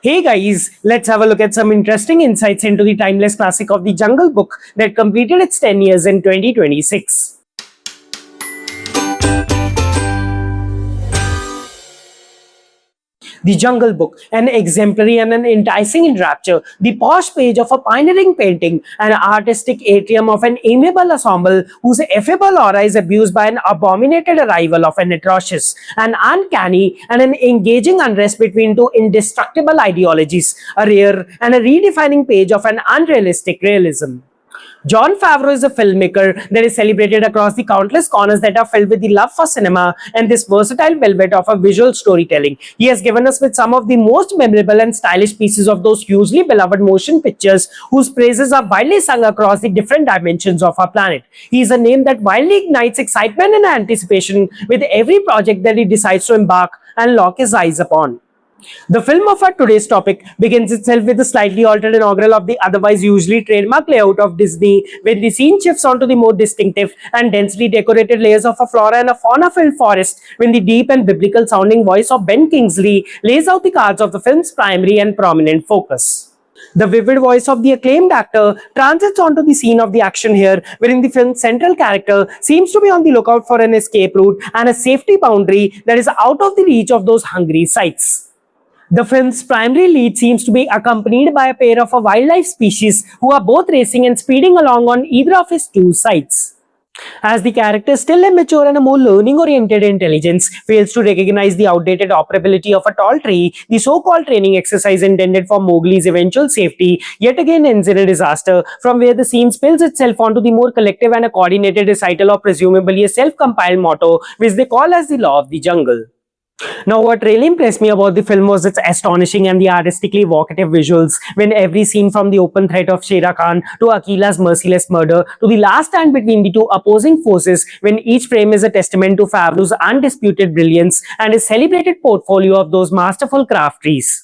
Hey guys, let's have a look at some interesting insights into the timeless classic of the Jungle Book that completed its 10 years in 2026. The Jungle Book, an exemplary and an enticing in rapture, the posh page of a pioneering painting, an artistic atrium of an amiable ensemble whose affable aura is abused by an abominated arrival of an atrocious, an uncanny, and an engaging unrest between two indestructible ideologies, a rare and a redefining page of an unrealistic realism. Jon Favreau is a filmmaker that is celebrated across the countless corners that are filled with the love for cinema and this versatile velvet of a visual storytelling. He has given us with some of the most memorable and stylish pieces of those hugely beloved motion pictures whose praises are widely sung across the different dimensions of our planet. He is a name that wildly ignites excitement and anticipation with every project that he decides to embark and lock his eyes upon. The film of our today's topic begins itself with a slightly altered inaugural of the otherwise usually trademark layout of Disney, when the scene shifts onto the more distinctive and densely decorated layers of a flora and a fauna-filled forest, when the deep and biblical-sounding voice of Ben Kingsley lays out the cards of the film's primary and prominent focus. The vivid voice of the acclaimed actor transits onto the scene of the action here, wherein the film's central character seems to be on the lookout for an escape route and a safety boundary that is out of the reach of those hungry sights. The film's primary lead seems to be accompanied by a pair of a wildlife species who are both racing and speeding along on either of his two sides. As the character, still immature and a more learning-oriented intelligence, fails to recognize the outdated operability of a tall tree, the so-called training exercise intended for Mowgli's eventual safety yet again ends in a disaster, from where the scene spills itself onto the more collective and a coordinated recital of presumably a self-compiled motto which they call as the law of the jungle. Now, what really impressed me about the film was its astonishing and the artistically evocative visuals, when every scene from the open threat of Shere Khan to Akila's merciless murder to the last stand between the two opposing forces, when each frame is a testament to Favreau's undisputed brilliance and his celebrated portfolio of those masterful craftries.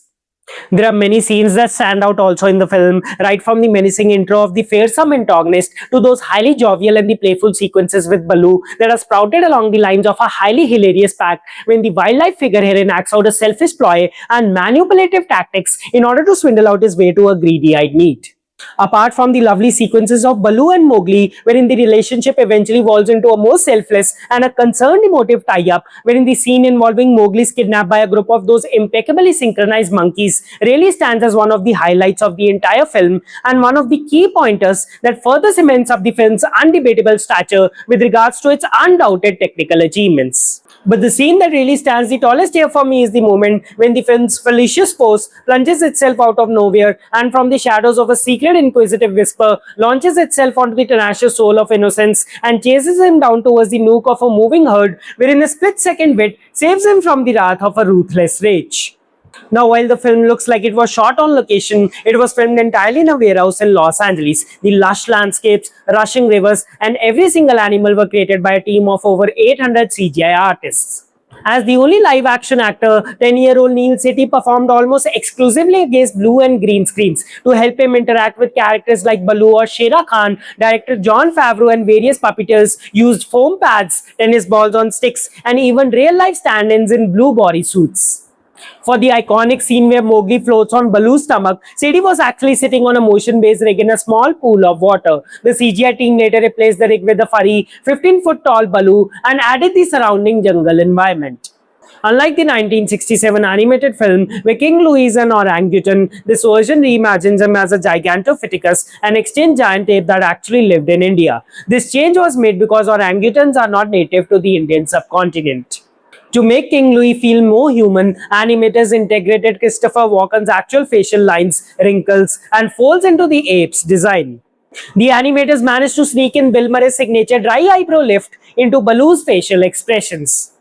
There are many scenes that stand out also in the film, right from the menacing intro of the fearsome antagonist to those highly jovial and the playful sequences with Baloo that are sprouted along the lines of a highly hilarious pack, when the wildlife figure here enacts out a selfish ploy and manipulative tactics in order to swindle out his way to a greedy-eyed meat. Apart from the lovely sequences of Baloo and Mowgli, wherein the relationship eventually evolves into a more selfless and a concerned emotive tie-up, wherein the scene involving Mowgli's kidnapped by a group of those impeccably synchronized monkeys really stands as one of the highlights of the entire film and one of the key pointers that further cements up the film's undebatable stature with regards to its undoubted technical achievements. But the scene that really stands the tallest here for me is the moment when the film's fallacious pose plunges itself out of nowhere and from the shadows of a secret inquisitive whisper launches itself onto the tenacious soul of innocence and chases him down towards the nook of a moving herd, wherein a split-second wit saves him from the wrath of a ruthless rage. Now, while the film looks like it was shot on location, it was filmed entirely in a warehouse in Los Angeles. The lush landscapes, rushing rivers, and every single animal were created by a team of over 800 CGI artists. As the only live-action actor, 10-year-old Neel Sethi performed almost exclusively against blue and green screens. To help him interact with characters like Baloo or Shere Khan, director Jon Favreau and various puppeteers used foam pads, tennis balls on sticks, and even real-life stand-ins in blue bodysuits. For the iconic scene where Mowgli floats on Baloo's stomach, Sethi was actually sitting on a motion-based rig in a small pool of water. The CGI team later replaced the rig with a furry, 15-foot-tall Baloo and added the surrounding jungle environment. Unlike the 1967 animated film, where King Louie is an orangutan, this version reimagines him as a Gigantopithecus, an extinct giant ape that actually lived in India. This change was made because orangutans are not native to the Indian subcontinent. To make King Louie feel more human, animators integrated Christopher Walken's actual facial lines, wrinkles, and folds into the ape's design. The animators managed to sneak in Bill Murray's signature dry eyebrow lift into Baloo's facial expressions.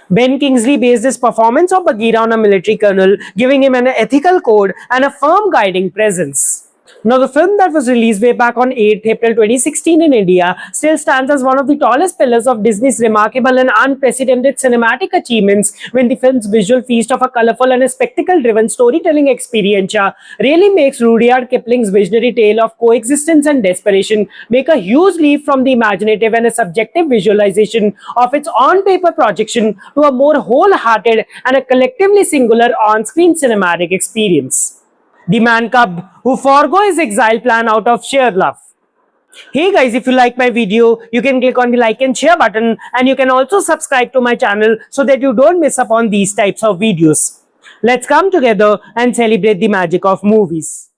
Ben Kingsley based his performance of Bagheera on a military colonel, giving him an ethical code and a firm guiding presence. Now, the film that was released way back on 8th April 2016 in India still stands as one of the tallest pillars of Disney's remarkable and unprecedented cinematic achievements when the film's visual feast of a colorful and a spectacle-driven storytelling experience really makes Rudyard Kipling's visionary tale of coexistence and desperation make a huge leap from the imaginative and a subjective visualization of its on-paper projection to a more wholehearted and a collectively singular on-screen cinematic experience. The man cub who forego his exile plan out of sheer love. Hey guys, if you like my video, you can click on the like and share button, and you can also subscribe to my channel so that you don't miss up on these types of videos. Let's come together and celebrate the magic of movies.